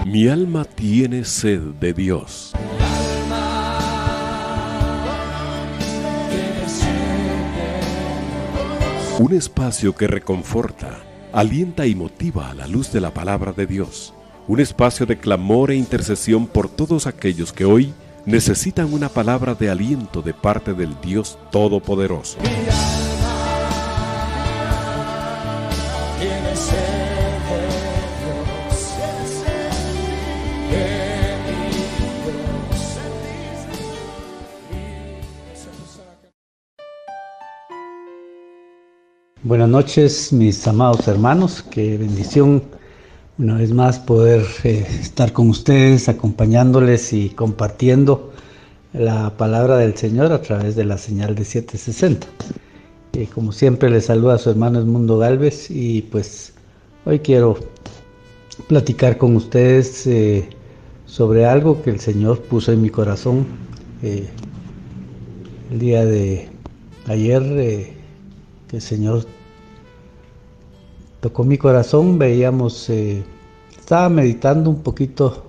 Mi alma tiene sed de Dios. Un espacio que reconforta, alienta y motiva a la luz de la palabra de Dios. Un espacio de clamor e intercesión por todos aquellos que hoy necesitan una palabra de aliento de parte del Dios Todopoderoso. Buenas noches, mis amados hermanos. Qué bendición una vez más poder estar con ustedes, acompañándoles y compartiendo la palabra del Señor a través de la señal de 760. Como siempre, les saluda a su hermano Edmundo Galvez y pues hoy quiero platicar con ustedes sobre algo que el Señor puso en mi corazón el día de ayer. Que el Señor tocó mi corazón, estaba meditando un poquito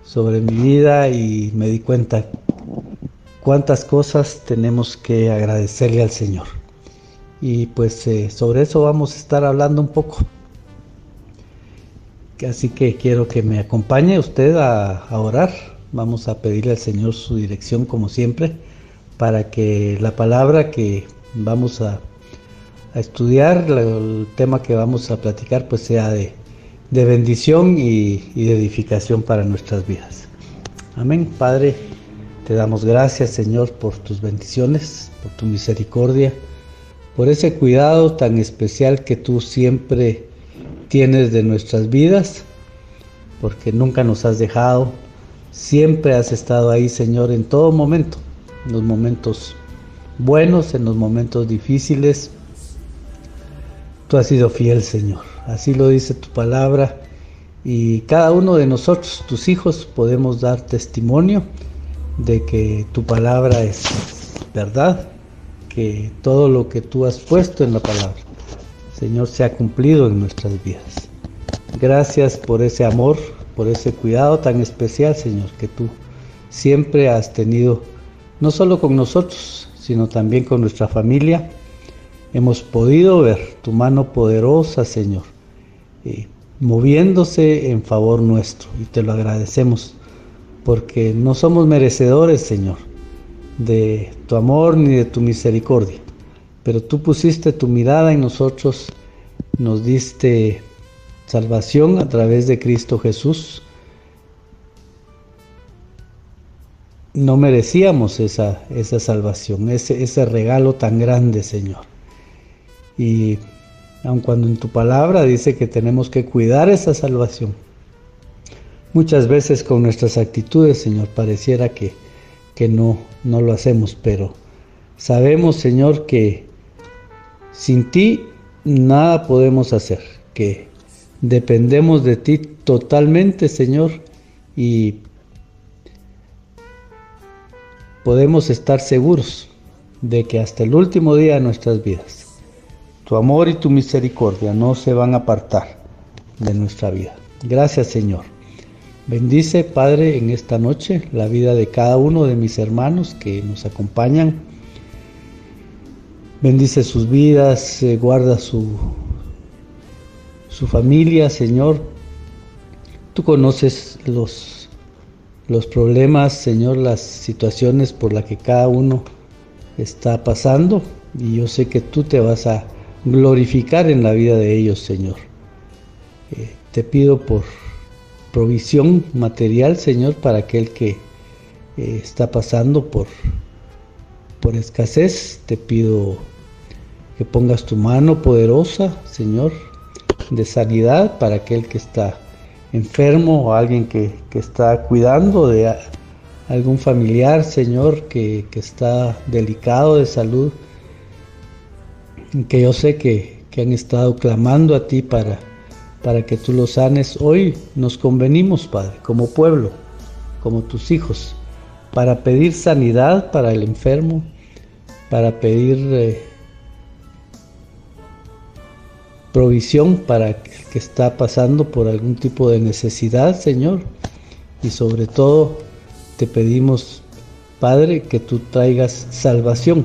sobre mi vida y me di cuenta cuántas cosas tenemos que agradecerle al Señor. Y pues sobre eso vamos a estar hablando un poco. Así que quiero que me acompañe usted a orar. Vamos a pedirle al Señor su dirección como siempre, para que la palabra que vamos a estudiar, el tema que vamos a platicar, pues sea de bendición y de edificación para nuestras vidas. Amén. Padre, te damos gracias, Señor, por tus bendiciones, por tu misericordia, por ese cuidado tan especial que tú siempre tienes de nuestras vidas, porque nunca nos has dejado, siempre has estado ahí, Señor, en todo momento, en los momentos buenos, en los momentos difíciles. Tú has sido fiel, Señor. Así lo dice tu palabra. Y cada uno de nosotros, tus hijos, podemos dar testimonio de que tu palabra es verdad, que todo lo que tú has puesto en la palabra, Señor, se ha cumplido en nuestras vidas. Gracias por ese amor, por ese cuidado tan especial, Señor, que tú siempre has tenido, no solo con nosotros, sino también con nuestra familia. Hemos podido ver tu mano poderosa, Señor, moviéndose en favor nuestro, y te lo agradecemos, porque no somos merecedores, Señor, de tu amor ni de tu misericordia, pero tú pusiste tu mirada en nosotros, nos diste salvación a través de Cristo Jesús. No merecíamos esa salvación, ese regalo tan grande, Señor. Y aun cuando en tu palabra dice que tenemos que cuidar esa salvación, muchas veces con nuestras actitudes, Señor, pareciera que no lo hacemos, pero sabemos, Señor, que sin ti nada podemos hacer, que dependemos de ti totalmente, Señor, y podemos estar seguros de que hasta el último día de nuestras vidas tu amor y tu misericordia no se van a apartar de nuestra vida. Gracias, Señor. Bendice, Padre, en esta noche la vida de cada uno de mis hermanos que nos acompañan. Bendice sus vidas, guarda su familia, Señor. Tú conoces los problemas, Señor, las situaciones por las que cada uno está pasando, y yo sé que tú te vas a glorificar en la vida de ellos, Señor. Te pido por provisión material, Señor, para aquel que está pasando por escasez. Te pido que pongas tu mano poderosa, Señor, de sanidad para aquel que está enfermo, o alguien que está cuidando de algún familiar, Señor, que está delicado de salud, que yo sé que han estado clamando a ti para que tú los sanes. Hoy nos convenimos, Padre, como pueblo, como tus hijos, para pedir sanidad para el enfermo, para pedir provisión para el que está pasando por algún tipo de necesidad, Señor. Y sobre todo te pedimos, Padre, que tú traigas salvación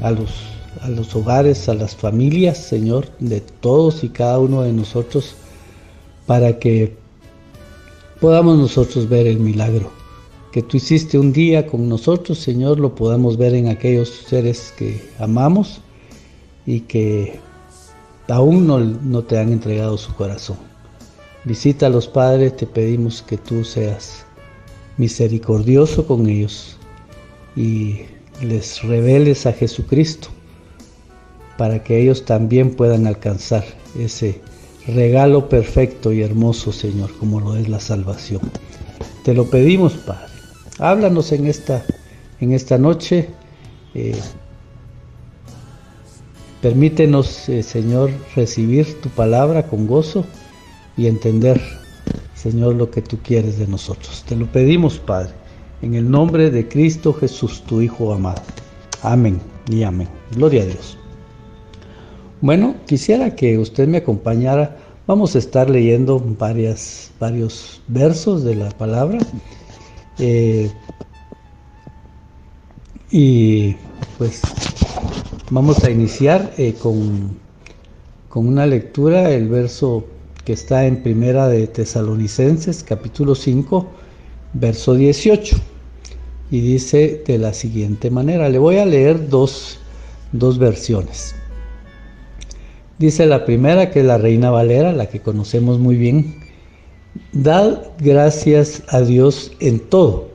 a los hogares, a las familias, Señor, de todos y cada uno de nosotros, para que podamos nosotros ver el milagro que tú hiciste un día con nosotros, Señor, lo podamos ver en aquellos seres que amamos y que aún no te han entregado su corazón. Visítalos, Padre, te pedimos que tú seas misericordioso con ellos y les reveles a Jesucristo para que ellos también puedan alcanzar ese regalo perfecto y hermoso, Señor, como lo es la salvación. Te lo pedimos, Padre. Háblanos en esta noche. Permítenos, Señor, recibir tu palabra con gozo y entender, Señor, lo que tú quieres de nosotros. Te lo pedimos, Padre, en el nombre de Cristo Jesús, tu Hijo amado. Amén y amén. Gloria a Dios. Bueno, quisiera que usted me acompañara. Vamos a estar leyendo varios versos de la palabra. Y pues vamos a iniciar con una lectura, el verso que está en Primera de Tesalonicenses, capítulo 5, verso 18. Y dice de la siguiente manera, le voy a leer dos versiones. Dice la primera, que es la Reina Valera, la que conocemos muy bien. Dad gracias a Dios en todo,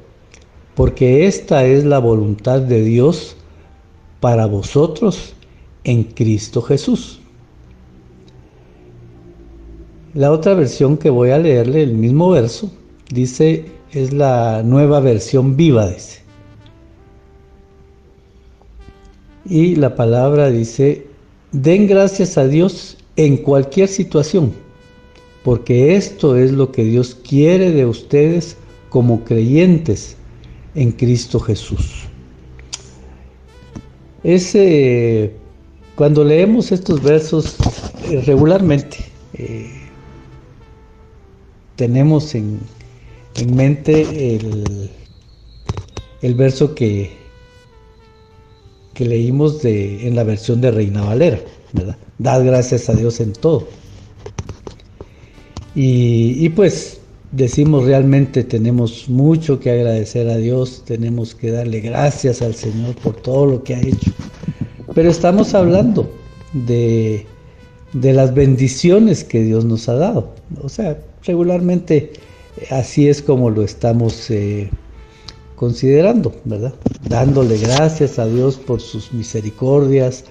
porque esta es la voluntad de Dios para vosotros en Cristo Jesús. La otra versión que voy a leerle, el mismo verso, dice, es la Nueva Versión Viva, dice. Y la palabra dice, den gracias a Dios en cualquier situación, porque esto es lo que Dios quiere de ustedes como creyentes en Cristo Jesús. Cuando leemos estos versos regularmente, tenemos en mente el verso que leímos en la versión de Reina Valera, ¿verdad? Dad gracias a Dios en todo. Y pues decimos, realmente tenemos mucho que agradecer a Dios, tenemos que darle gracias al Señor por todo lo que ha hecho. Pero estamos hablando de las bendiciones que Dios nos ha dado. O sea, regularmente así es como lo estamos considerando, ¿verdad? Dándole gracias a Dios por sus misericordias,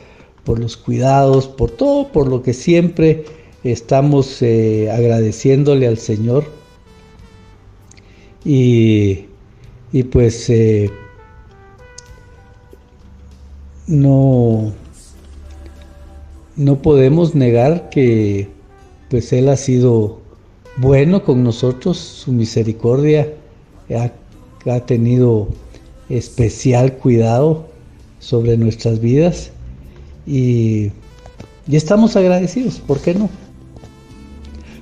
por los cuidados, por todo, por lo que siempre estamos agradeciéndole al Señor. Y pues no podemos negar que pues Él ha sido bueno con nosotros, su misericordia ha tenido especial cuidado sobre nuestras vidas y estamos agradecidos, ¿por qué no?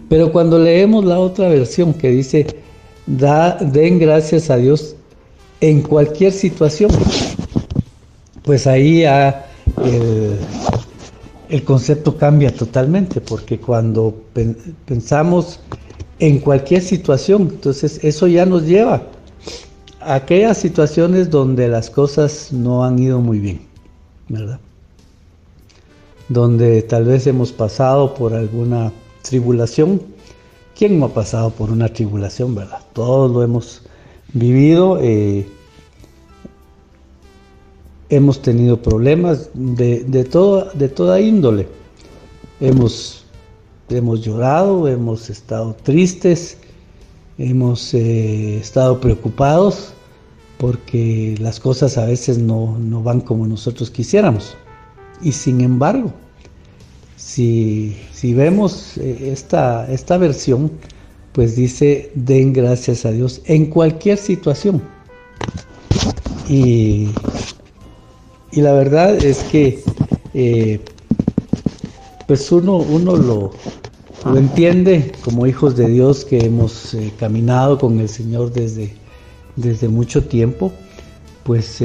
Pero cuando leemos la otra versión que dice, den gracias a Dios en cualquier situación, pues ahí el concepto cambia totalmente, porque cuando pensamos en cualquier situación, entonces eso ya nos lleva a aquellas situaciones donde las cosas no han ido muy bien, ¿verdad? Donde tal vez hemos pasado por alguna tribulación. ¿Quién no ha pasado por una tribulación, verdad? Todos lo hemos vivido. Hemos tenido problemas de toda índole. Hemos llorado, hemos estado tristes, hemos estado preocupados porque las cosas a veces no van como nosotros quisiéramos. Y sin embargo, si vemos esta versión, pues dice, den gracias a Dios en cualquier situación. Y la verdad es que pues uno lo entiende como hijos de Dios que hemos caminado con el Señor desde mucho tiempo, pues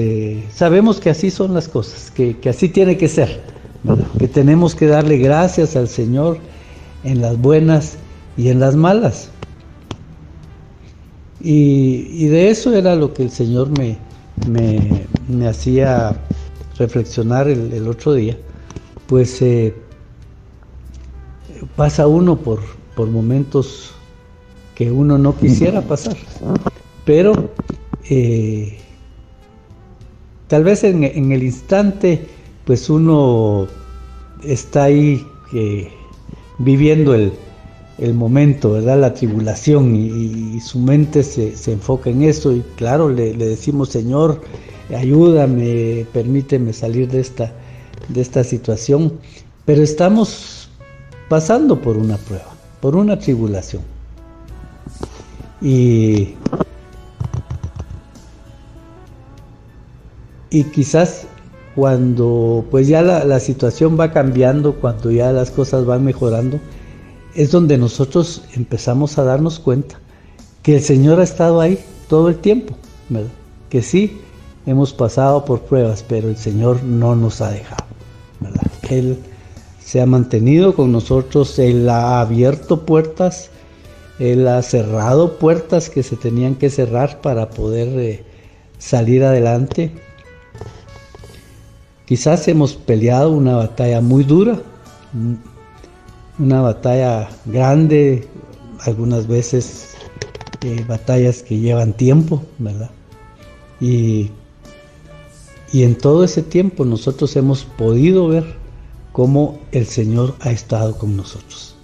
sabemos que así son las cosas, que así tiene que ser, ¿verdad? Que tenemos que darle gracias al Señor en las buenas y en las malas. Y de eso era lo que el Señor me hacía reflexionar el otro día. Pues pasa uno por momentos que uno no quisiera pasar, pero tal vez en el instante pues uno está ahí viviendo el momento, ¿verdad? La tribulación, y su mente se enfoca en eso, y claro, le decimos: Señor, ayúdame, permíteme salir de esta situación, pero estamos pasando por una prueba, por una tribulación, y quizás cuando pues ya la situación va cambiando, cuando ya las cosas van mejorando, es donde nosotros empezamos a darnos cuenta que el Señor ha estado ahí todo el tiempo, ¿verdad? Que sí, hemos pasado por pruebas, pero el Señor no nos ha dejado, ¿verdad? Él se ha mantenido con nosotros, Él ha abierto puertas, Él ha cerrado puertas que se tenían que cerrar para poder salir adelante. Quizás hemos peleado una batalla muy dura, una batalla grande, algunas veces batallas que llevan tiempo, ¿verdad? Y en todo ese tiempo nosotros hemos podido ver cómo el Señor ha estado con nosotros.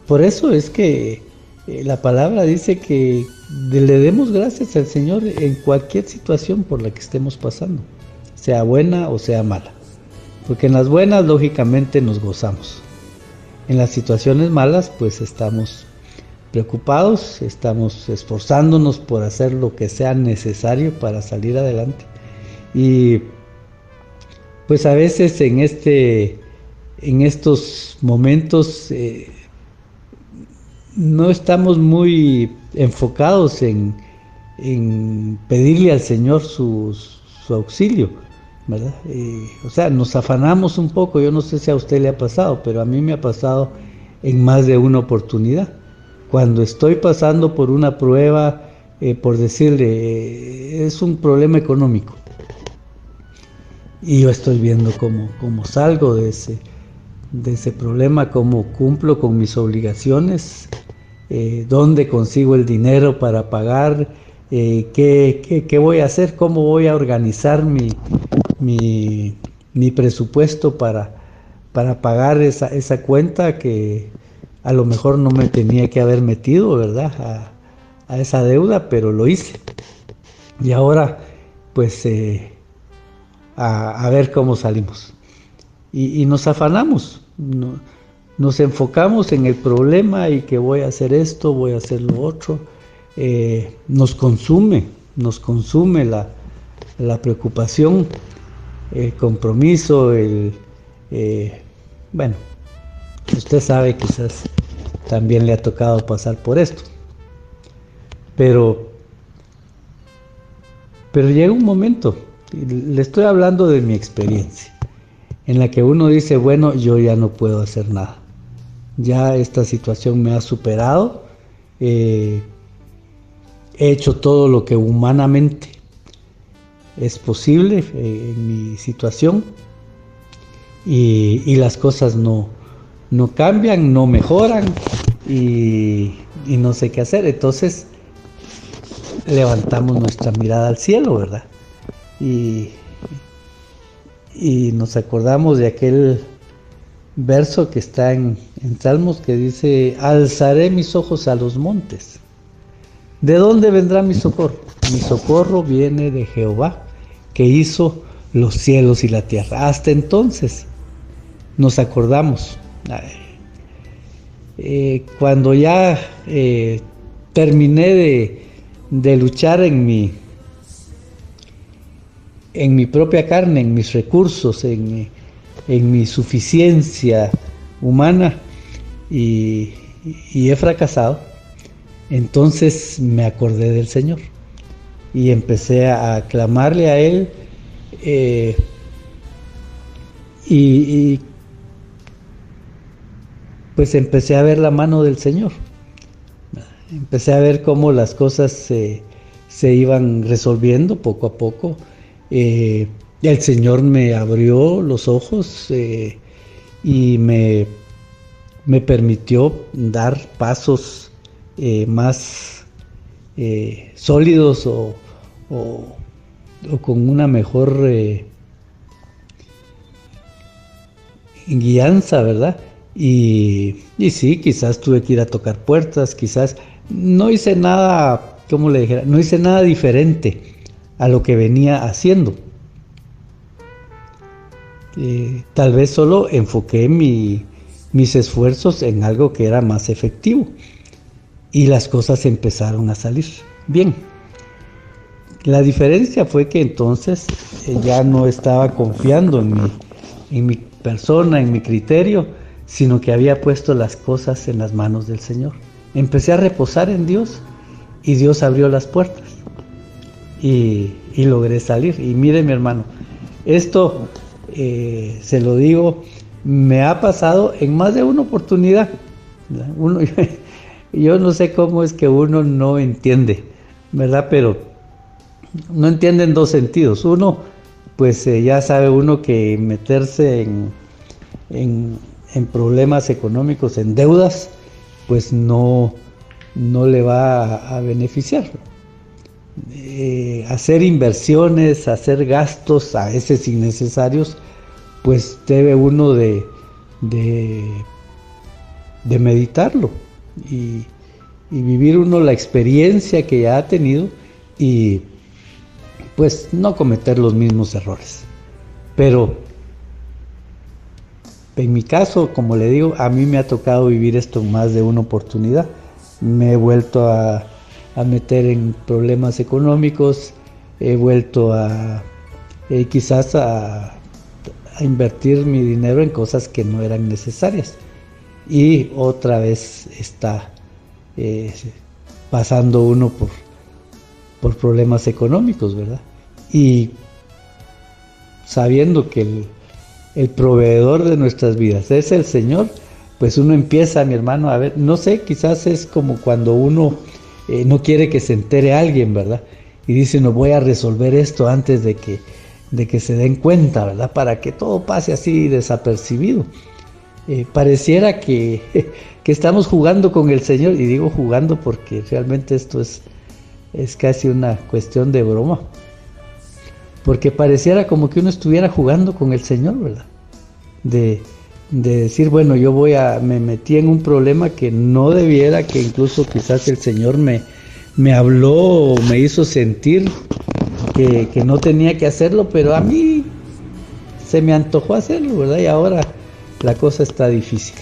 Por eso es que la palabra dice que le demos gracias al Señor en cualquier situación por la que estemos pasando, sea buena o sea mala. Porque en las buenas, lógicamente, nos gozamos. En las situaciones malas, pues estamos preocupados, estamos esforzándonos por hacer lo que sea necesario para salir adelante. Y pues a veces en estos momentos no estamos muy enfocados en pedirle al Señor su auxilio, ¿verdad? O sea, nos afanamos un poco. Yo no sé si a usted le ha pasado, pero a mí me ha pasado en más de una oportunidad. Cuando estoy pasando por una prueba, por decirle, es un problema económico, y yo estoy viendo cómo salgo de ese problema, cómo cumplo con mis obligaciones, dónde consigo el dinero para pagar, qué voy a hacer, cómo voy a organizar mi presupuesto para pagar esa cuenta que a lo mejor no me tenía que haber metido, ¿verdad? A esa deuda, pero lo hice. Y ahora, pues, a ver cómo salimos. Y nos afanamos, nos enfocamos en el problema y que voy a hacer esto, voy a hacer lo otro. Nos consume la preocupación, el compromiso, bueno, usted sabe, quizás también le ha tocado pasar por esto, pero llega un momento, le estoy hablando de mi experiencia, en la que uno dice: bueno, yo ya no puedo hacer nada, ya esta situación me ha superado, he hecho todo lo que humanamente es posible en mi situación, y las cosas no cambian, no mejoran, y no sé qué hacer. Entonces levantamos nuestra mirada al cielo, ¿verdad? Y nos acordamos de aquel verso que está en Salmos, que dice: alzaré mis ojos a los montes. ¿De dónde vendrá mi socorro? Mi socorro viene de Jehová, que hizo los cielos y la tierra. Hasta entonces nos acordamos. Cuando ya terminé de luchar en mi propia carne, en mis recursos, en mi suficiencia, humana y he fracasado, entonces me acordé del Señor y empecé a clamarle a Él, y pues empecé a ver la mano del Señor. Empecé a ver cómo las cosas se iban resolviendo poco a poco. El Señor me abrió los ojos y me permitió dar pasos más sólidos o con una mejor guianza, ¿verdad? Y sí, quizás tuve que ir a tocar puertas, quizás no hice nada, ¿cómo le dijera? No hice nada diferente a lo que venía haciendo. Tal vez solo enfoqué mis esfuerzos en algo que era más efectivo y las cosas empezaron a salir bien. La diferencia fue que entonces ya no estaba confiando en mi persona, en mi criterio, sino que había puesto las cosas en las manos del Señor. Empecé a reposar en Dios y Dios abrió las puertas y logré salir. Y mire, mi hermano, esto se lo digo, me ha pasado en más de una oportunidad. Yo no sé cómo es que uno no entiende, ¿verdad? Pero no entiende en dos sentidos. Uno, pues ya sabe uno que meterse en problemas económicos, en deudas, pues no le va a beneficiar. Hacer inversiones, hacer gastos a veces innecesarios, pues debe uno de meditarlo y vivir uno la experiencia que ya ha tenido y pues no cometer los mismos errores. Pero en mi caso, como le digo, a mí me ha tocado vivir esto en más de una oportunidad. Me he vuelto a meter en problemas económicos, he vuelto quizás a invertir mi dinero en cosas que no eran necesarias. Y otra vez está pasando uno por problemas económicos, ¿verdad? Y sabiendo que el proveedor de nuestras vidas es el Señor, pues uno empieza, mi hermano, a ver, no sé, quizás es como cuando uno no quiere que se entere alguien, ¿verdad? Y dice, no, voy a resolver esto antes de que se den cuenta, ¿verdad? Para que todo pase así desapercibido. Pareciera que estamos jugando con el Señor, y digo jugando porque realmente esto es casi una cuestión de broma. Porque pareciera como que uno estuviera jugando con el Señor, ¿verdad? De decir, bueno, me metí en un problema que no debiera, que incluso quizás el Señor me habló o me hizo sentir que no tenía que hacerlo, pero a mí se me antojó hacerlo, ¿verdad? Y ahora la cosa está difícil.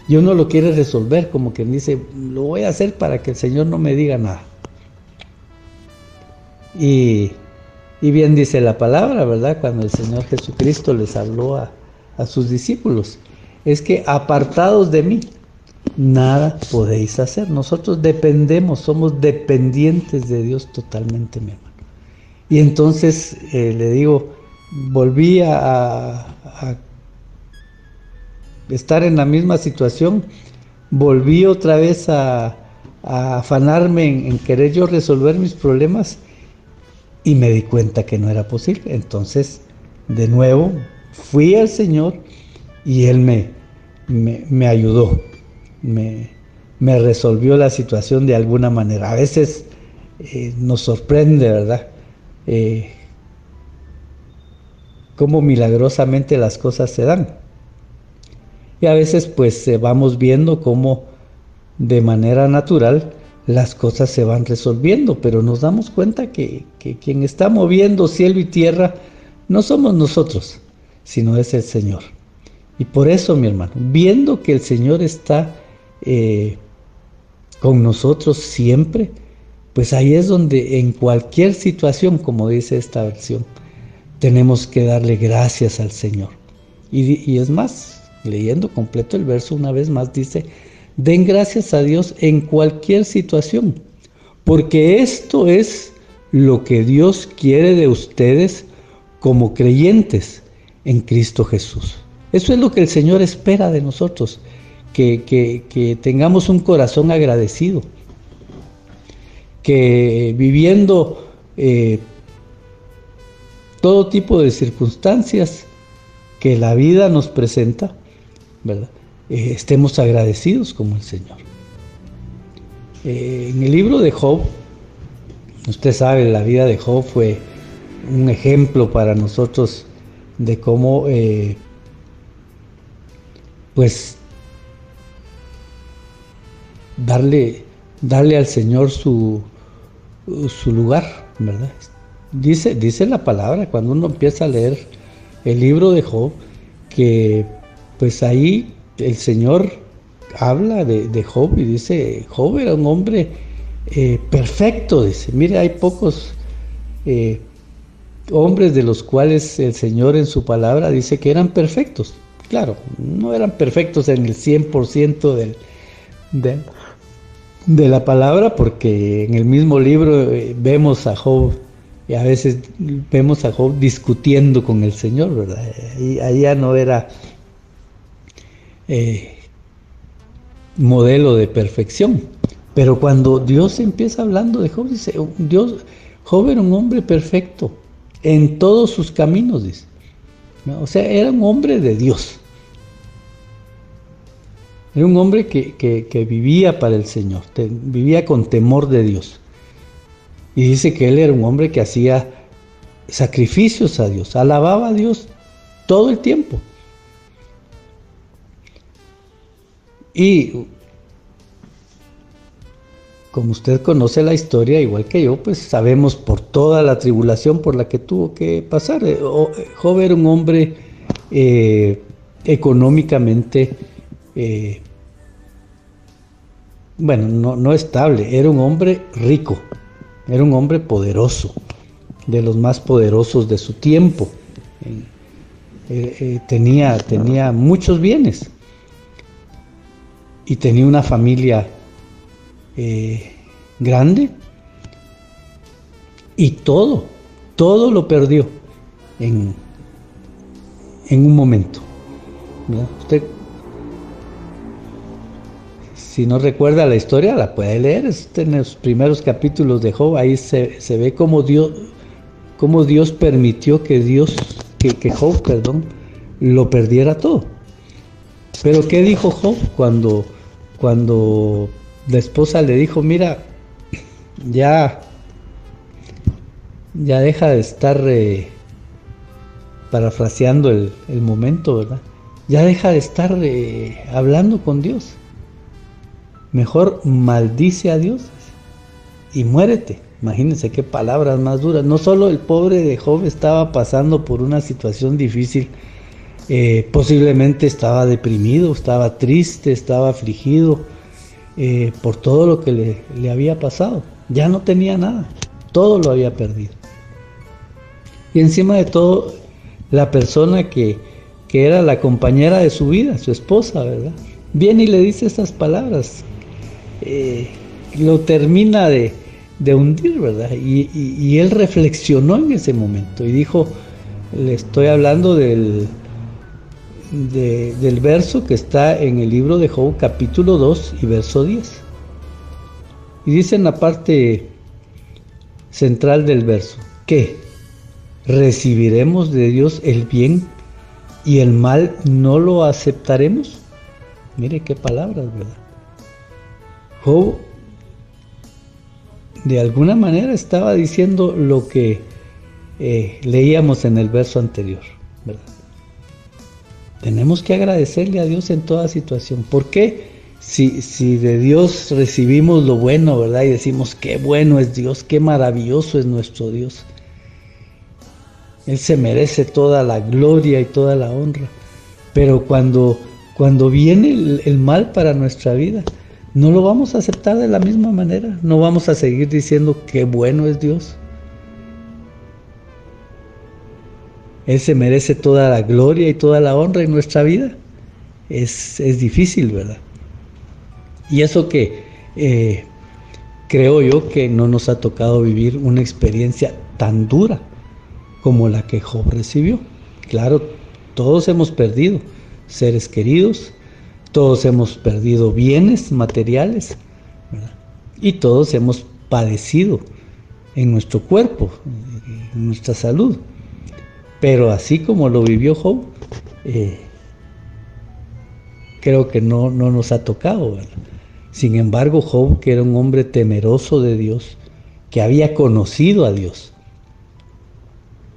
Y uno lo quiere resolver, como que dice, lo voy a hacer para que el Señor no me diga nada. Y bien dice la palabra, ¿verdad? Cuando el Señor Jesucristo les habló a sus discípulos, es que apartados de mí, nada podéis hacer. Nosotros dependemos, somos dependientes de Dios totalmente, mi hermano. Y entonces, le digo, volví a estar en la misma situación, volví otra vez a afanarme en querer yo resolver mis problemas, y me di cuenta que no era posible. Entonces, de nuevo, fui al Señor y Él me ayudó, me resolvió la situación de alguna manera. A veces nos sorprende, ¿verdad? Cómo milagrosamente las cosas se dan. Y a veces pues vamos viendo cómo de manera natural las cosas se van resolviendo, pero nos damos cuenta que quien está moviendo cielo y tierra no somos nosotros, sino es el Señor. Y por eso, mi hermano, viendo que el Señor está con nosotros siempre, pues ahí es donde en cualquier situación, como dice esta versión, tenemos que darle gracias al Señor. Y es más, leyendo completo el verso una vez más, dice: den gracias a Dios en cualquier situación, porque esto es lo que Dios quiere de ustedes como creyentes en Cristo Jesús. Eso es lo que el Señor espera de nosotros, que tengamos un corazón agradecido, que viviendo todo tipo de circunstancias que la vida nos presenta, ¿verdad? Estemos agradecidos como el Señor. En el libro de Job, usted sabe, la vida de Job fue un ejemplo para nosotros de cómo pues darle al Señor su lugar, ¿verdad? Dice la palabra, cuando uno empieza a leer el libro de Job, que pues ahí el Señor habla de Job y dice: Job era un hombre perfecto, dice. Mire, hay pocos hombres de los cuales el Señor en su palabra dice que eran perfectos. Claro, no eran perfectos en el 100% de la palabra, porque en el mismo libro vemos a Job, y a veces vemos a Job discutiendo con el Señor, ¿verdad? Ahí ya no era modelo de perfección. Pero cuando Dios empieza hablando de Job, dice: Job era un hombre perfecto en todos sus caminos, dice. O sea, era un hombre de Dios. Era un hombre que vivía para el Señor, vivía con temor de Dios. Y dice que él era un hombre que hacía sacrificios a Dios, alababa a Dios todo el tiempo. Y como usted conoce la historia, igual que yo, pues sabemos por toda la tribulación por la que tuvo que pasar. Job era un hombre económicamente, no estable, era un hombre rico, era un hombre poderoso, de los más poderosos de su tiempo. Tenía muchos bienes y tenía una familia grande, y todo lo perdió en un momento, ¿verdad? Usted, si no recuerda la historia, la puede leer en los primeros capítulos de Job. Ahí se ve cómo Dios permitió que Job lo perdiera todo. Pero ¿qué dijo Job cuando la esposa le dijo: mira, ya deja de estar parafraseando el momento, ¿verdad? Ya deja de estar hablando con Dios. Mejor maldice a Dios y muérete. Imagínense qué palabras más duras. No solo el pobre de Job estaba pasando por una situación difícil, posiblemente estaba deprimido, estaba triste, estaba afligido por todo lo que le había pasado. Ya no tenía nada, todo lo había perdido. Y encima de todo, la persona que era la compañera de su vida, su esposa, ¿verdad? Viene y le dice estas palabras, lo termina de hundir, ¿verdad? Y él reflexionó en ese momento y dijo: le estoy hablando del verso que está en el libro de Job, capítulo 2 y verso 10. Y dice en la parte central del verso: ¿qué? ¿Recibiremos de Dios el bien y el mal no lo aceptaremos? Mire qué palabras, ¿verdad? Job de alguna manera estaba diciendo lo que leíamos en el verso anterior, ¿verdad? Tenemos que agradecerle a Dios en toda situación. ¿Por qué? Si de Dios recibimos lo bueno, ¿verdad? Y decimos: qué bueno es Dios, qué maravilloso es nuestro Dios. Él se merece toda la gloria y toda la honra. Pero cuando viene el mal para nuestra vida, no lo vamos a aceptar de la misma manera. No vamos a seguir diciendo: qué bueno es Dios. Él se merece toda la gloria y toda la honra en nuestra vida. es difícil, ¿verdad? Y eso que creo yo que no nos ha tocado vivir una experiencia tan dura como la que Job recibió. Claro, todos hemos perdido seres queridos, todos hemos perdido bienes materiales, ¿verdad? Y todos hemos padecido en nuestro cuerpo, en nuestra salud. Pero así como lo vivió Job, creo que no nos ha tocado, ¿verdad? Sin embargo, Job, que era un hombre temeroso de Dios, que había conocido a Dios,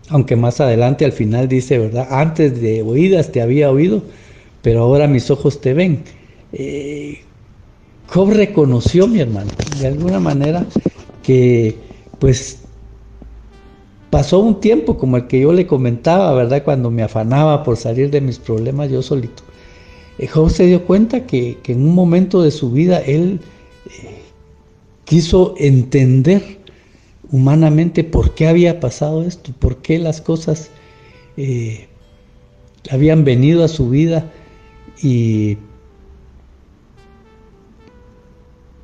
aunque más adelante al final dice, ¿verdad? Antes de oídas te había oído, pero ahora mis ojos te ven. Job reconoció, mi hermano, de alguna manera que pues pasó un tiempo como el que yo le comentaba, ¿verdad? Cuando me afanaba por salir de mis problemas yo solito. Job se dio cuenta que en un momento de su vida él quiso entender humanamente por qué había pasado esto, por qué las cosas habían venido a su vida y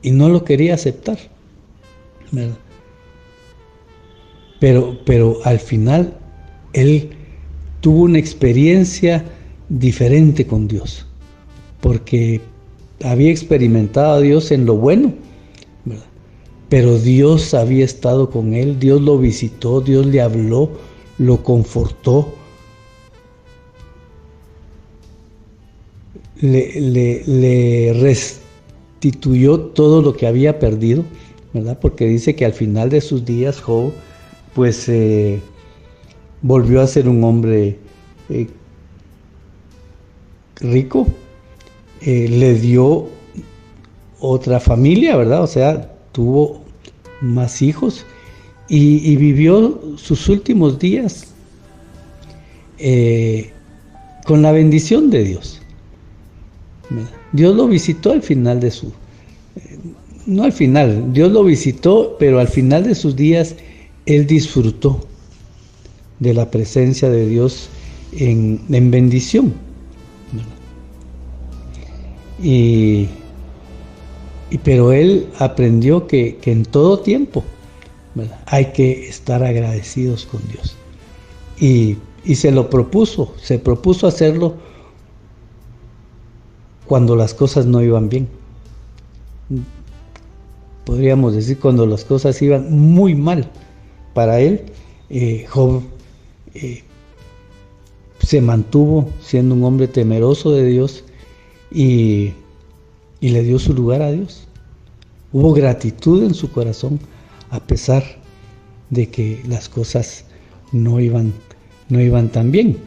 no lo quería aceptar, ¿verdad? Pero al final él tuvo una experiencia diferente con Dios, porque había experimentado a Dios en lo bueno, ¿verdad? Pero Dios había estado con él, Dios lo visitó, Dios le habló, lo confortó, le restituyó todo lo que había perdido, ¿verdad? Porque dice que al final de sus días Job pues volvió a ser un hombre rico, le dio otra familia, ¿verdad? O sea, tuvo más hijos y vivió sus últimos días con la bendición de Dios, ¿verdad? Dios lo visitó al final de su... no al final, Dios lo visitó, pero al final de sus días él disfrutó de la presencia de Dios en bendición, ¿verdad? Pero él aprendió que en todo tiempo, ¿verdad?, hay que estar agradecidos con Dios. Y se propuso hacerlo cuando las cosas no iban bien. Podríamos decir cuando las cosas iban muy mal para él. Job se mantuvo siendo un hombre temeroso de Dios y le dio su lugar a Dios. Hubo gratitud en su corazón a pesar de que las cosas no iban tan bien.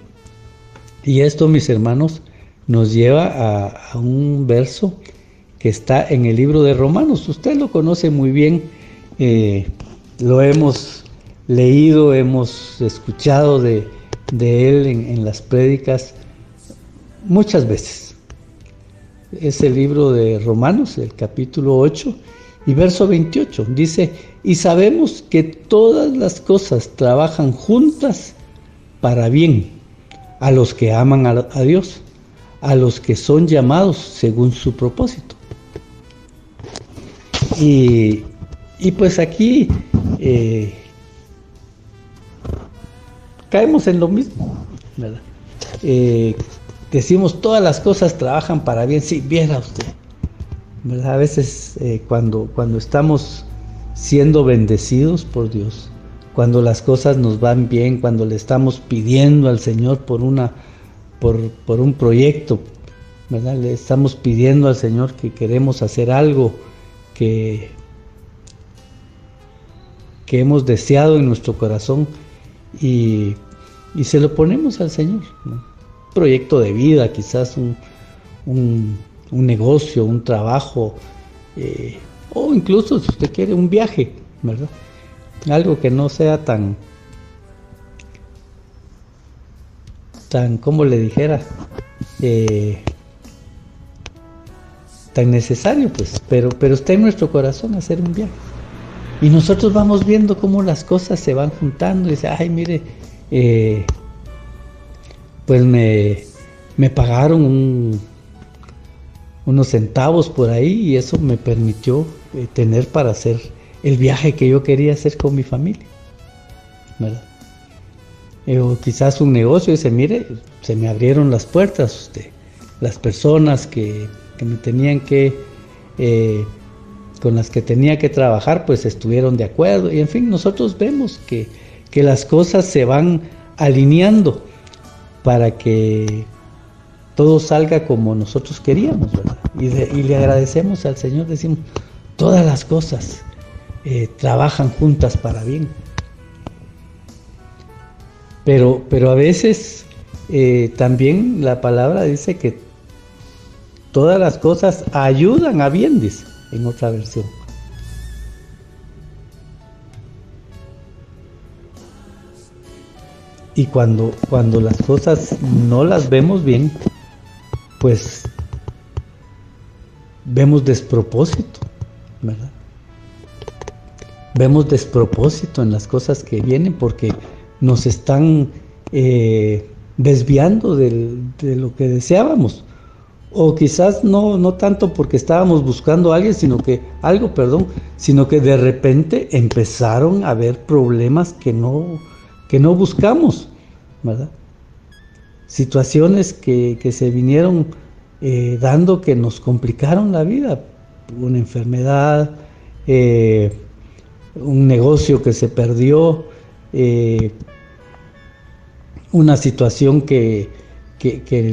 Y esto, mis hermanos, nos lleva a un verso que está en el libro de Romanos. Usted lo conoce muy bien, lo hemos leído, hemos escuchado de él en las prédicas muchas veces. Es el libro de Romanos, el capítulo 8 y verso 28. Dice: y sabemos que todas las cosas trabajan juntas para bien a los que aman a Dios, a los que son llamados según su propósito. Y pues aquí caemos en lo mismo, ¿verdad? Decimos todas las cosas trabajan para bien. Sí, viera usted, ¿verdad? A veces cuando estamos siendo bendecidos por Dios, cuando las cosas nos van bien, cuando le estamos pidiendo al Señor por un proyecto, ¿verdad? Le estamos pidiendo al Señor que queremos hacer algo que hemos deseado en nuestro corazón y se lo ponemos al Señor, ¿no? Un proyecto de vida, quizás un negocio, un trabajo, o incluso si usted quiere un viaje, ¿verdad? Algo que no sea tan, como le dijera, tan necesario, pues, pero está en nuestro corazón hacer un viaje. Y nosotros vamos viendo cómo las cosas se van juntando y dice: ay, mire, pues me pagaron unos centavos por ahí, y eso me permitió tener para hacer el viaje que yo quería hacer con mi familia, ¿verdad? O quizás un negocio, dice, mire, se me abrieron las puertas, las personas que me tenían que, con las que tenía que trabajar, pues estuvieron de acuerdo, y en fin, nosotros vemos que las cosas se van alineando para que todo salga como nosotros queríamos, ¿verdad? Y le agradecemos al Señor, decimos, todas las cosas trabajan juntas para bien. Pero a veces también la palabra dice que todas las cosas ayudan a bien, dice en otra versión. Y cuando las cosas no las vemos bien, pues vemos despropósito, ¿verdad? Vemos despropósito en las cosas que vienen porque nos están desviando de lo que deseábamos. O quizás no tanto porque estábamos buscando a alguien, sino que de repente empezaron a haber problemas que no buscamos, ¿verdad? Situaciones que se vinieron dando que nos complicaron la vida. Una enfermedad, un negocio que se perdió, una situación que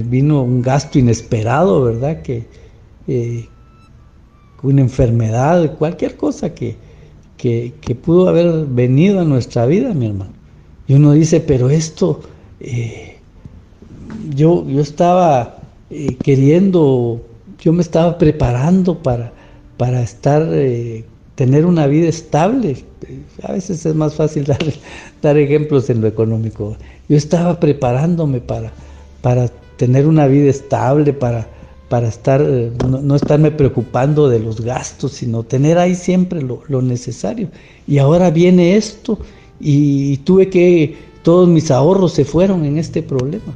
vino, un gasto inesperado, ¿verdad? Una enfermedad, cualquier cosa que pudo haber venido a nuestra vida, mi hermano. Y uno dice, pero esto, yo estaba queriendo, yo me estaba preparando para estar, tener una vida estable. A veces es más fácil dar ejemplos en lo económico. Yo estaba preparándome para tener una vida estable, para estar, no estarme preocupando de los gastos, sino tener ahí siempre lo necesario. Y ahora viene esto y todos mis ahorros se fueron en este problema.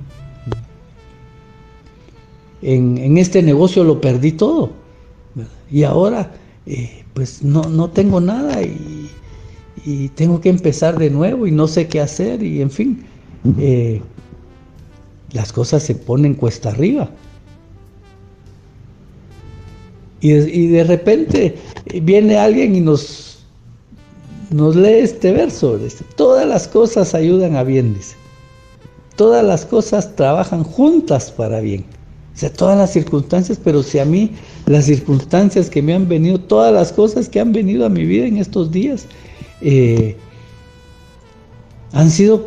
En este negocio lo perdí todo, ¿verdad? Y ahora pues no tengo nada y tengo que empezar de nuevo y no sé qué hacer, y en fin, las cosas se ponen cuesta arriba. Y de repente viene alguien y nos lee este verso, dice, todas las cosas ayudan a bien, dice. Todas las cosas trabajan juntas para bien. O sea, todas las circunstancias, pero si a mí las circunstancias que me han venido, todas las cosas que han venido a mi vida en estos días, han sido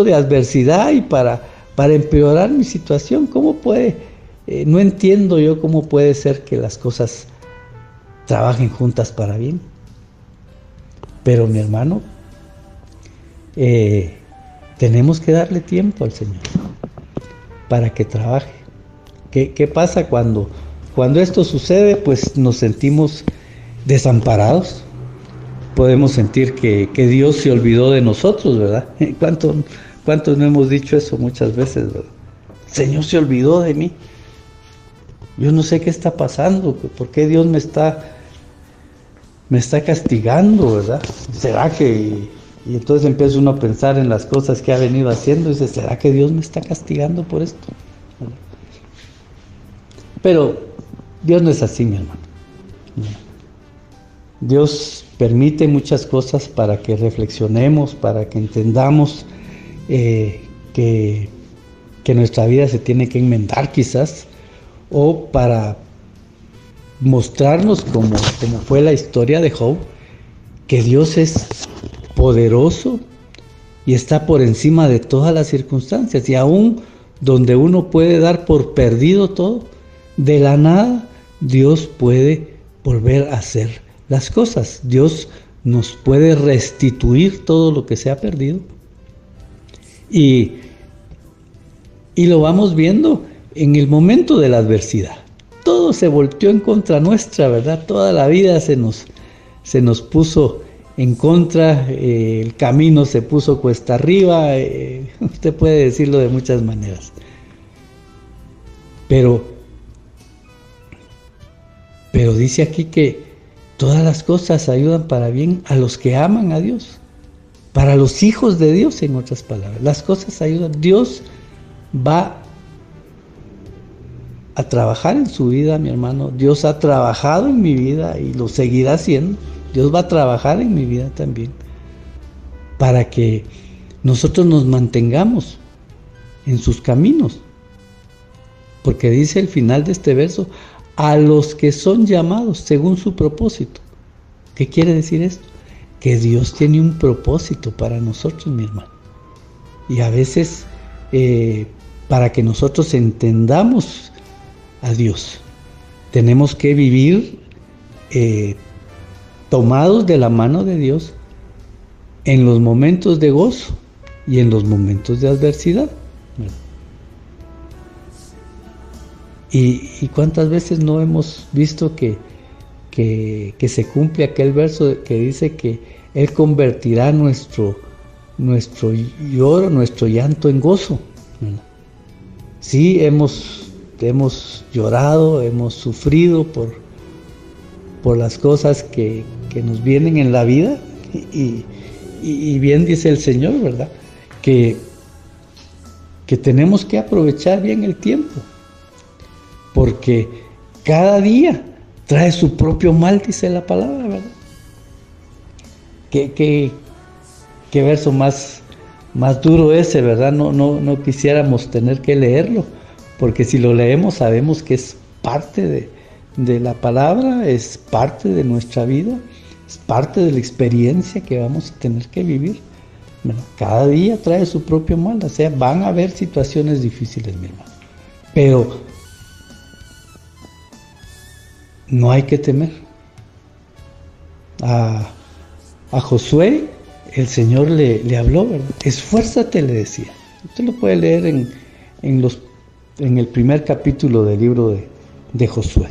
de adversidad y para empeorar mi situación. ¿Cómo puede? No entiendo yo cómo puede ser que las cosas trabajen juntas para bien. Pero mi hermano, tenemos que darle tiempo al Señor para que trabaje. ¿Qué pasa cuando esto sucede? Pues nos sentimos desamparados. Podemos sentir que Dios se olvidó de nosotros, ¿verdad? ¿Cuántos no hemos dicho eso muchas veces, ¿verdad? El Señor se olvidó de mí. Yo no sé qué está pasando, por qué Dios me está castigando, ¿verdad? ¿Será que...? Y entonces empieza uno a pensar en las cosas que ha venido haciendo y dice, ¿será que Dios me está castigando por esto? Pero Dios no es así, mi hermano. Dios permite muchas cosas para que reflexionemos, para que entendamos que nuestra vida se tiene que enmendar quizás, o para mostrarnos, como fue la historia de Job, que Dios es poderoso y está por encima de todas las circunstancias, y aún donde uno puede dar por perdido todo, de la nada Dios puede volver a hacer las cosas. Dios nos puede restituir todo lo que se ha perdido, y lo vamos viendo en el momento de la adversidad. Todo se volteó en contra nuestra, ¿verdad? Toda la vida se nos puso en contra, el camino se puso cuesta arriba, usted puede decirlo de muchas maneras. Pero dice aquí que todas las cosas ayudan para bien a los que aman a Dios, para los hijos de Dios, en otras palabras. Las cosas ayudan. Dios va a trabajar en su vida, mi hermano. Dios ha trabajado en mi vida y lo seguirá haciendo. Dios va a trabajar en mi vida también, para que nosotros nos mantengamos en sus caminos. Porque dice el final de este verso, a los que son llamados según su propósito. ¿Qué quiere decir esto? Que Dios tiene un propósito para nosotros, mi hermano. Y a veces, para que nosotros entendamos a Dios, tenemos que vivir tomados de la mano de Dios en los momentos de gozo y en los momentos de adversidad. Y cuántas veces no hemos visto que se cumple aquel verso que dice que Él convertirá nuestro lloro, nuestro llanto en gozo. Sí, hemos llorado, hemos sufrido por las cosas que nos vienen en la vida, y bien dice el Señor, ¿verdad? Que tenemos que aprovechar bien el tiempo, porque cada día trae su propio mal, dice la palabra, ¿verdad? Qué verso más duro ese, ¿verdad? No quisiéramos tener que leerlo, porque si lo leemos sabemos que es parte de la palabra, es parte de nuestra vida, es parte de la experiencia que vamos a tener que vivir. Bueno, cada día trae su propio mal, o sea, van a haber situaciones difíciles, mi hermano, pero no hay que temer. A Josué el Señor le habló, ¿verdad? Esfuérzate, le decía. Usted lo puede leer en el primer capítulo del libro de Josué.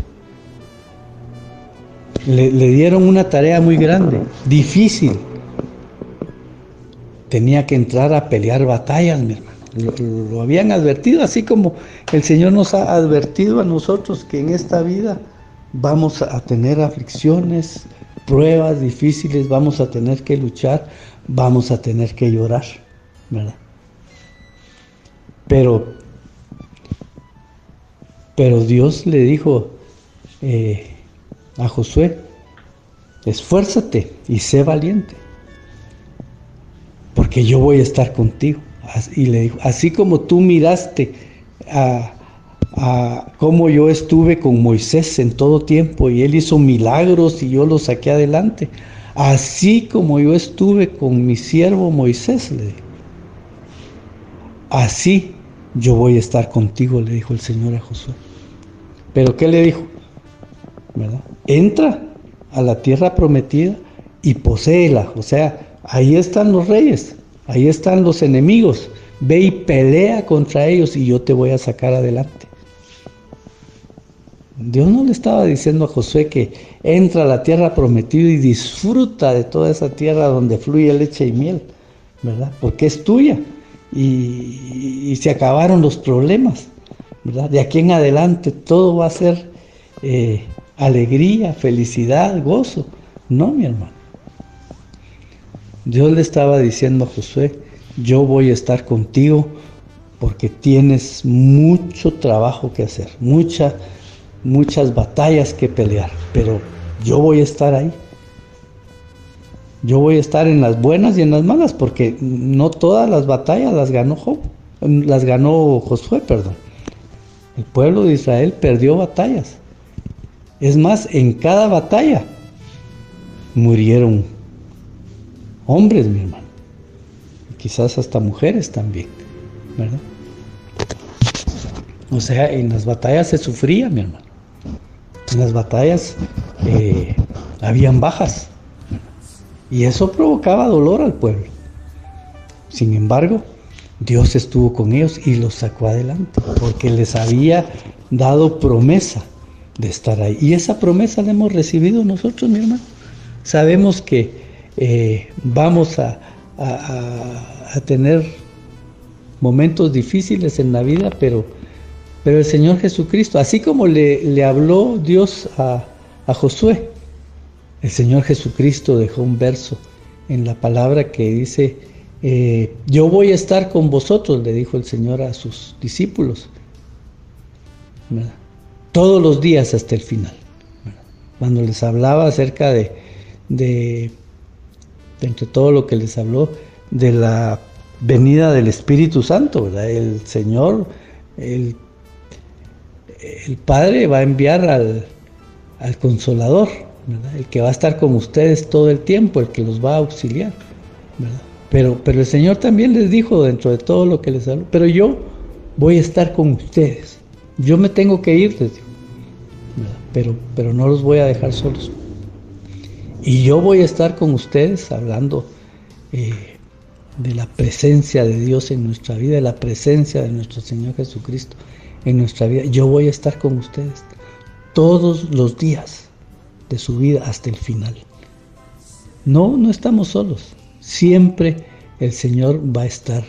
Le dieron una tarea muy grande, difícil. Tenía que entrar a pelear batallas, mi hermano. Lo habían advertido, así como el Señor nos ha advertido a nosotros que en esta vida vamos a tener aflicciones, pruebas difíciles, vamos a tener que luchar, vamos a tener que llorar, ¿verdad? Pero Dios le dijo a Josué, esfuérzate y sé valiente, porque yo voy a estar contigo. Y le dijo, así como tú miraste a cómo yo estuve con Moisés en todo tiempo y él hizo milagros y yo lo saqué adelante, así como yo estuve con mi siervo Moisés, le dijo, así yo voy a estar contigo, le dijo el Señor a Josué. ¿Pero qué le dijo? ¿Verdad? Entra a la tierra prometida y poséela. O sea, ahí están los reyes, ahí están los enemigos, ve y pelea contra ellos y yo te voy a sacar adelante. Dios no le estaba diciendo a Josué que entra a la tierra prometida y disfruta de toda esa tierra donde fluye leche y miel, ¿verdad? Porque es tuya y se acabaron los problemas, ¿verdad? De aquí en adelante todo va a ser alegría, felicidad, gozo. No, mi hermano. Dios le estaba diciendo a Josué, yo voy a estar contigo porque tienes mucho trabajo que hacer, muchas batallas que pelear, pero yo voy a estar ahí. Yo voy a estar en las buenas y en las malas, porque no todas las batallas las ganó Josué, perdón. El pueblo de Israel perdió batallas. Es más, en cada batalla murieron hombres, mi hermano. Quizás hasta mujeres también, ¿verdad? O sea, en las batallas se sufría, mi hermano. En las batallas habían bajas. Y eso provocaba dolor al pueblo. Sin embargo, Dios estuvo con ellos y los sacó adelante, porque les había dado promesa de estar ahí. Y esa promesa la hemos recibido nosotros, mi hermano. Sabemos que vamos a tener momentos difíciles en la vida, pero Pero el Señor Jesucristo, así como le habló Dios a Josué, el Señor Jesucristo dejó un verso en la palabra que dice, yo voy a estar con vosotros, le dijo el Señor a sus discípulos, ¿verdad? Todos los días hasta el final, ¿verdad? Cuando les hablaba acerca de entre todo lo que les habló, de la venida del Espíritu Santo, ¿verdad? El Señor, el Padre va a enviar al Consolador, ¿verdad? El que va a estar con ustedes todo el tiempo, el que los va a auxiliar, ¿verdad? Pero el Señor también les dijo dentro de todo lo que les habló, pero yo voy a estar con ustedes. Yo me tengo que ir, les digo, ¿verdad? Pero no los voy a dejar solos. Y yo voy a estar con ustedes hablando de la presencia de Dios en nuestra vida, de la presencia de nuestro Señor Jesucristo en nuestra vida. Yo voy a estar con ustedes todos los días de su vida hasta el final. No estamos solos. Siempre el Señor va a estar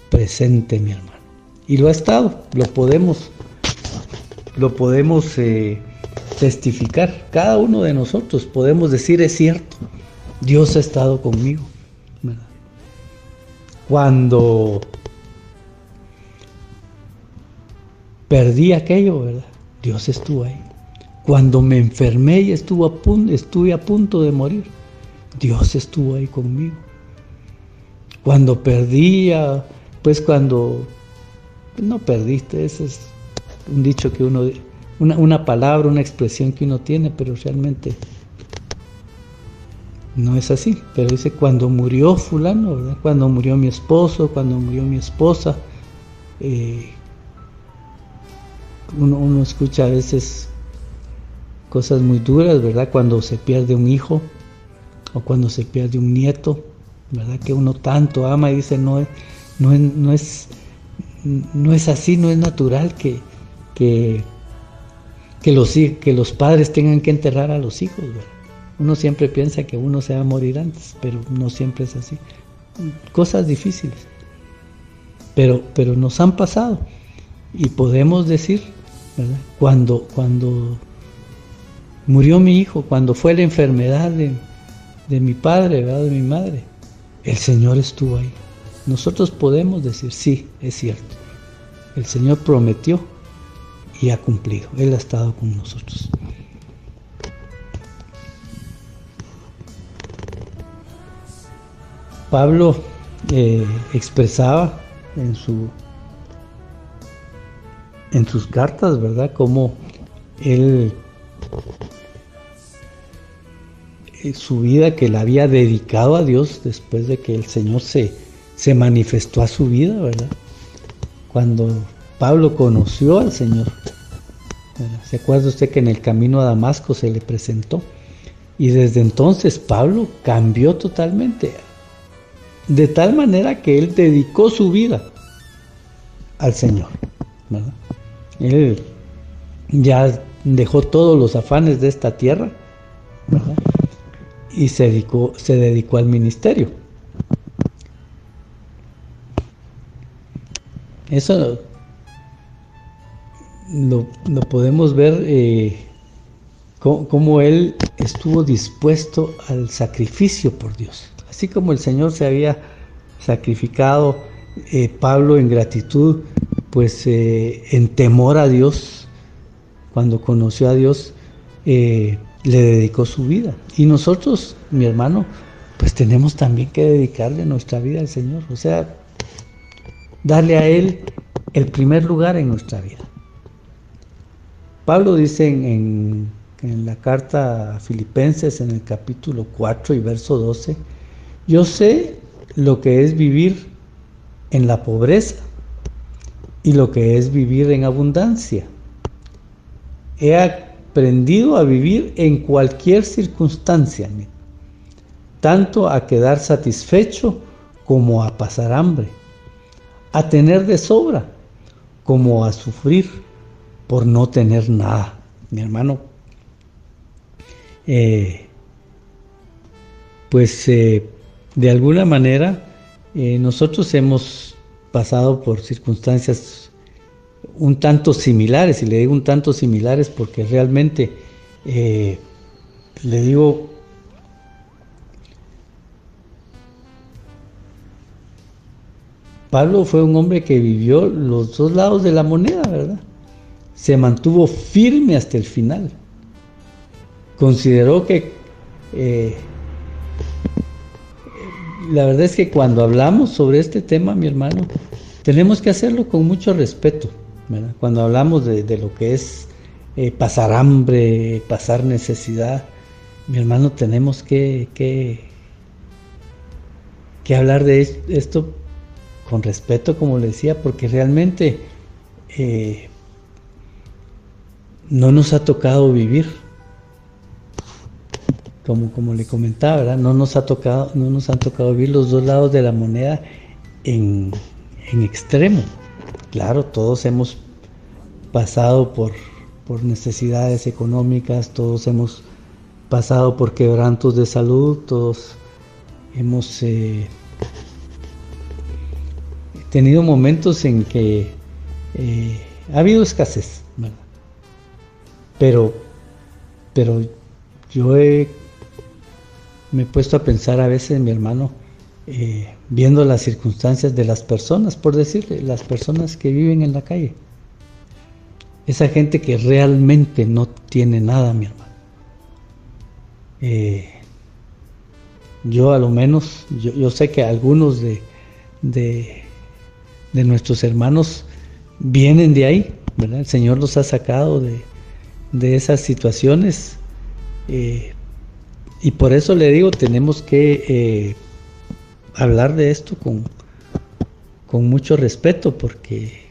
presente, mi hermano. Y lo ha estado, lo podemos testificar. Cada uno de nosotros podemos decir, es cierto, Dios ha estado conmigo, ¿verdad? Cuando perdí aquello, ¿verdad? Dios estuvo ahí. Cuando me enfermé y estuve a punto de morir, Dios estuvo ahí conmigo. Cuando perdía, cuando no perdiste, ese es un dicho que una palabra, una expresión que uno tiene, pero realmente no es así. Pero dice, cuando murió fulano, ¿verdad? Cuando murió mi esposo, cuando murió mi esposa, uno escucha a veces cosas muy duras, ¿verdad? Cuando se pierde un hijo o cuando se pierde un nieto, ¿verdad? Que uno tanto ama y dice, no es así, no es natural que los padres tengan que enterrar a los hijos, ¿verdad? Uno siempre piensa que uno se va a morir antes, pero no siempre es así. Cosas difíciles, pero nos han pasado y podemos decir, ¿verdad? Cuando murió mi hijo, cuando fue la enfermedad de mi padre, ¿verdad? De mi madre, el Señor estuvo ahí. Nosotros podemos decir, sí, es cierto. El Señor prometió y ha cumplido. Él ha estado con nosotros. Pablo expresaba en sus cartas, ¿verdad? Cómo él, su vida que la había dedicado a Dios después de que el Señor se manifestó a su vida, ¿verdad? Cuando Pablo conoció al Señor, ¿verdad? ¿Se acuerda usted que en el camino a Damasco se le presentó? Y desde entonces Pablo cambió totalmente, de tal manera que él dedicó su vida al Señor, ¿verdad? Él ya dejó todos los afanes de esta tierra, ¿verdad? Y se dedicó al ministerio. Eso lo podemos ver cómo él estuvo dispuesto al sacrificio por Dios. Así como el Señor se había sacrificado, Pablo en gratitud, en temor a Dios, cuando conoció a Dios, le dedicó su vida. Y nosotros, mi hermano, tenemos también que dedicarle nuestra vida al Señor. O sea, darle a Él el primer lugar en nuestra vida. Pablo dice en la carta a Filipenses, en el capítulo 4 y verso 12, yo sé lo que es vivir en la pobreza y lo que es vivir en abundancia. He aprendido a vivir en cualquier circunstancia, tanto a quedar satisfecho como a pasar hambre, a tener de sobra como a sufrir por no tener nada. Mi hermano, de alguna manera nosotros hemos pasado por circunstancias un tanto similares, y le digo un tanto similares porque realmente, le digo, Pablo fue un hombre que vivió los dos lados de la moneda, ¿verdad? Se mantuvo firme hasta el final. Consideró que la verdad es que cuando hablamos sobre este tema, mi hermano, tenemos que hacerlo con mucho respeto, ¿verdad? Cuando hablamos de lo que es pasar hambre, pasar necesidad, mi hermano, tenemos que hablar de esto con respeto, como le decía, porque realmente no nos ha tocado vivir, como le comentaba, ¿verdad? No nos han tocado vivir los dos lados de la moneda en extremo. Claro, todos hemos pasado por necesidades económicas, todos hemos pasado por quebrantos de salud, todos hemos tenido momentos en que ha habido escasez, ¿verdad? Pero yo me he puesto a pensar a veces, mi hermano, viendo las circunstancias de las personas, por decirle, las personas que viven en la calle. Esa gente que realmente no tiene nada, mi hermano. Yo a lo menos, yo sé que algunos de nuestros hermanos vienen de ahí, ¿verdad? El Señor los ha sacado de esas situaciones. Y por eso le digo, tenemos que hablar de esto con mucho respeto, porque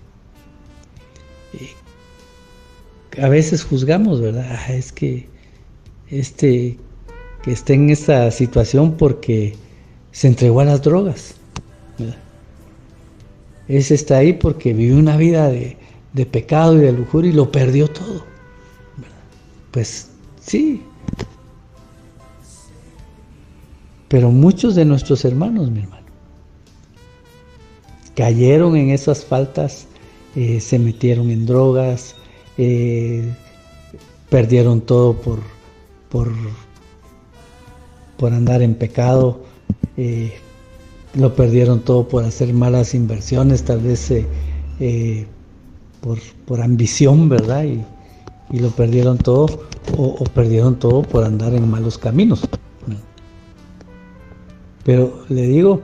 a veces juzgamos, ¿verdad? Es que que esté en esta situación porque se entregó a las drogas, ¿verdad? Ese está ahí porque vivió una vida de pecado y de lujuria y lo perdió todo, ¿verdad? Pues sí. Pero muchos de nuestros hermanos, mi hermano, cayeron en esas faltas, se metieron en drogas, perdieron todo por andar en pecado, lo perdieron todo por hacer malas inversiones, tal vez por ambición, ¿verdad? Y lo perdieron todo, o perdieron todo por andar en malos caminos. Pero le digo,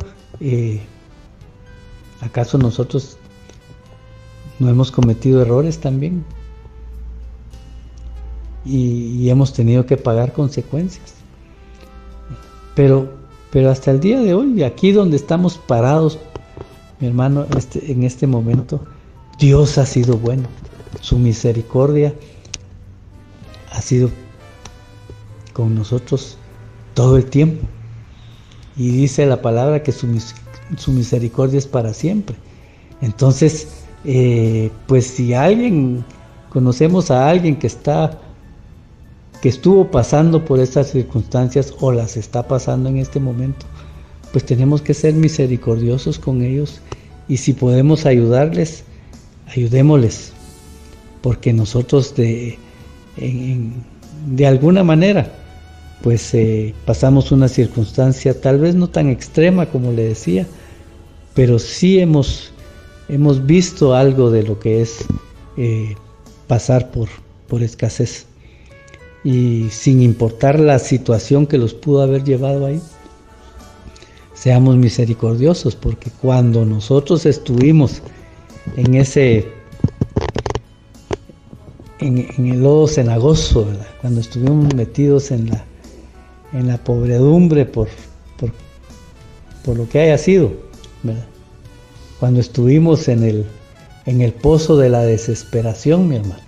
¿acaso nosotros no hemos cometido errores también? Y hemos tenido que pagar consecuencias. Pero hasta el día de hoy, aquí donde estamos parados, mi hermano, en este momento, Dios ha sido bueno. Su misericordia ha sido con nosotros todo el tiempo. Y dice la palabra que su misericordia es para siempre. Entonces, pues si conocemos a alguien que estuvo pasando por estas circunstancias o las está pasando en este momento, pues tenemos que ser misericordiosos con ellos, y si podemos ayudarles, ayudémosles, porque nosotros de alguna manera pues pasamos una circunstancia tal vez no tan extrema como le decía, pero sí hemos visto algo de lo que es pasar por escasez, y sin importar la situación que los pudo haber llevado ahí, seamos misericordiosos, porque cuando nosotros estuvimos en el lodo cenagoso, ¿verdad? Cuando estuvimos metidos en la pobredumbre por lo que haya sido, ¿verdad? Cuando estuvimos en el pozo de la desesperación, mi hermano,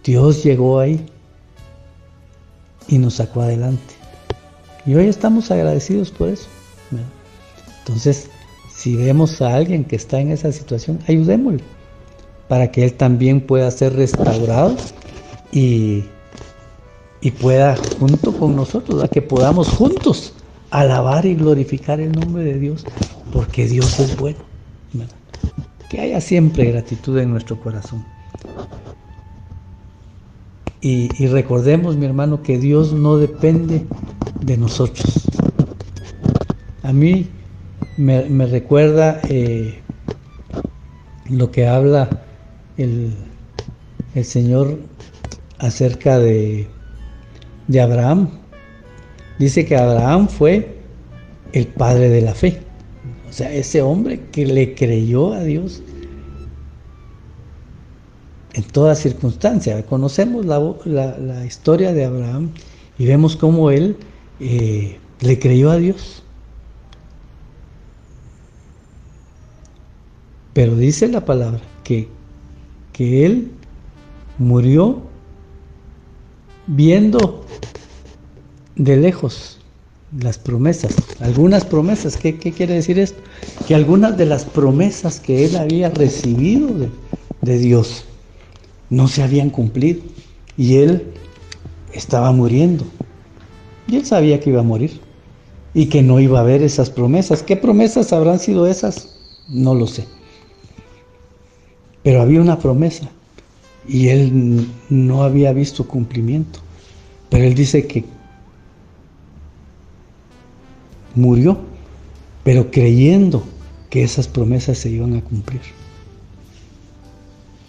Dios llegó ahí y nos sacó adelante. Y hoy estamos agradecidos por eso, ¿verdad? Entonces, si vemos a alguien que está en esa situación, ayudémosle para que él también pueda ser restaurado y pueda, junto con nosotros, a que podamos juntos alabar y glorificar el nombre de Dios, porque Dios es bueno, ¿verdad? que haya siempre gratitud en nuestro corazón. Y recordemos, mi hermano, que Dios no depende de nosotros. A mí me recuerda lo que habla el Señor acerca de Abraham. Dice que Abraham fue el padre de la fe. O sea, ese hombre que le creyó a Dios en toda circunstancia. Conocemos la historia de Abraham y vemos cómo él le creyó a Dios. Pero dice la palabra que él murió viendo de lejos las promesas, algunas promesas. ¿Qué quiere decir esto? Que algunas de las promesas que él había recibido de Dios no se habían cumplido y él estaba muriendo y él sabía que iba a morir y que no iba a ver esas promesas. ¿Qué promesas habrán sido esas? No lo sé, pero había una promesa y él no había visto cumplimiento, pero él dice que murió, pero creyendo que esas promesas se iban a cumplir.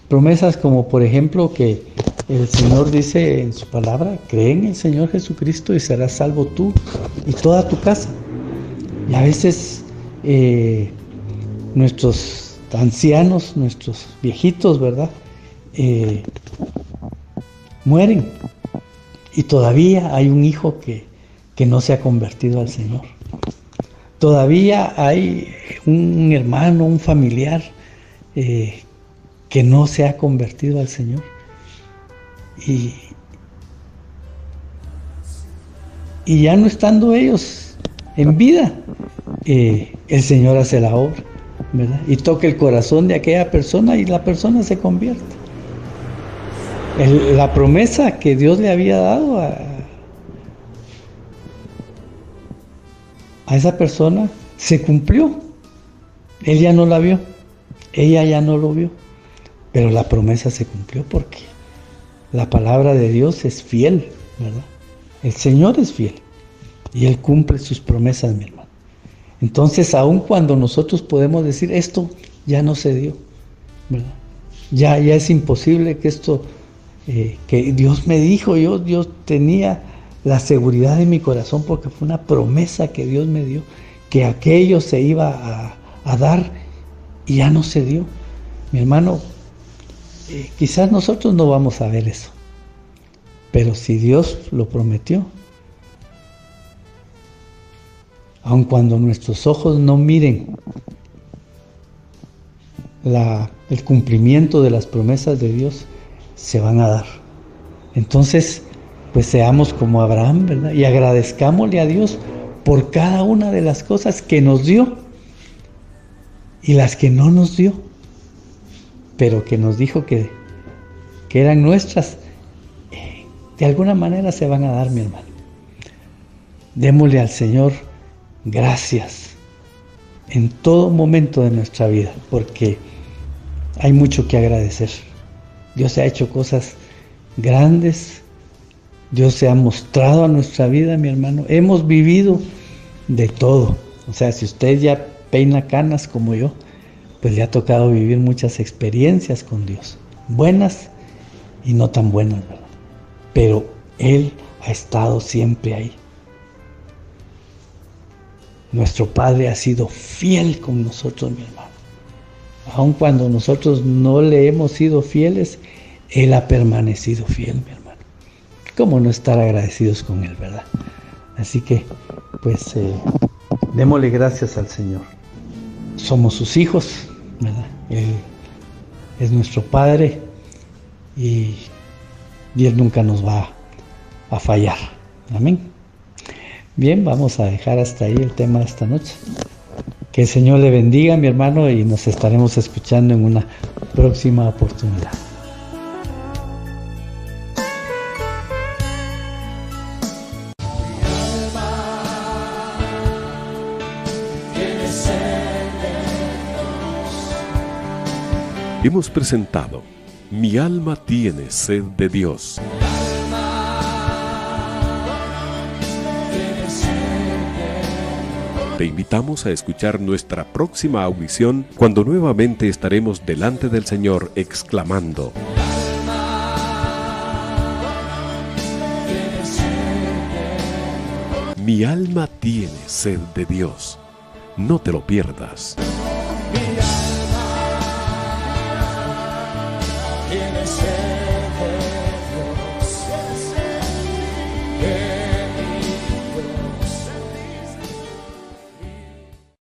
Promesas como, por ejemplo, que el Señor dice en su palabra: cree en el Señor Jesucristo y serás salvo tú y toda tu casa. Y a veces nuestros ancianos, nuestros viejitos, ¿verdad? Mueren y todavía hay un hijo que no se ha convertido al Señor. Todavía hay un hermano, un familiar que no se ha convertido al Señor. Y ya no estando ellos en vida, el Señor hace la obra, ¿verdad? Y toca el corazón de aquella persona y la persona se convierte. La promesa que Dios le había dado a esa persona se cumplió. Él ya no la vio, ella ya no lo vio, pero la promesa se cumplió porque la palabra de Dios es fiel, ¿verdad? El Señor es fiel y Él cumple sus promesas, mi hermano. Entonces, aun cuando nosotros podemos decir esto ya no se dio, ¿verdad? Ya es imposible que esto, que Dios me dijo, yo tenía la seguridad de mi corazón porque fue una promesa que Dios me dio, que aquello se iba a dar y ya no se dio. Mi hermano, quizás nosotros no vamos a ver eso, pero si Dios lo prometió, aun cuando nuestros ojos no miren el cumplimiento de las promesas de Dios, se van a dar. Entonces, pues seamos como Abraham, ¿verdad? Y agradezcámosle a Dios por cada una de las cosas que nos dio y las que no nos dio, pero que nos dijo que eran nuestras. De alguna manera se van a dar, mi hermano. Démosle al Señor gracias en todo momento de nuestra vida, porque hay mucho que agradecer. Dios ha hecho cosas grandes. Dios se ha mostrado a nuestra vida, mi hermano. Hemos vivido de todo. O sea, si usted ya peina canas como yo, pues le ha tocado vivir muchas experiencias con Dios, buenas y no tan buenas, ¿verdad? Pero Él ha estado siempre ahí. Nuestro Padre ha sido fiel con nosotros, mi hermano. Aun cuando nosotros no le hemos sido fieles, Él ha permanecido fiel, mi hermano. ¿Cómo no estar agradecidos con Él, verdad? Así que, pues, démosle gracias al Señor. Somos sus hijos, ¿verdad? Él es nuestro Padre y Él nunca nos va a fallar. Amén. Bien, vamos a dejar hasta ahí el tema de esta noche. Que el Señor le bendiga, mi hermano, y nos estaremos escuchando en una próxima oportunidad. Hemos presentado Mi alma tiene sed de Dios. Te invitamos a escuchar nuestra próxima audición cuando nuevamente estaremos delante del Señor exclamando: Mi alma tiene sed de Dios. No te lo pierdas.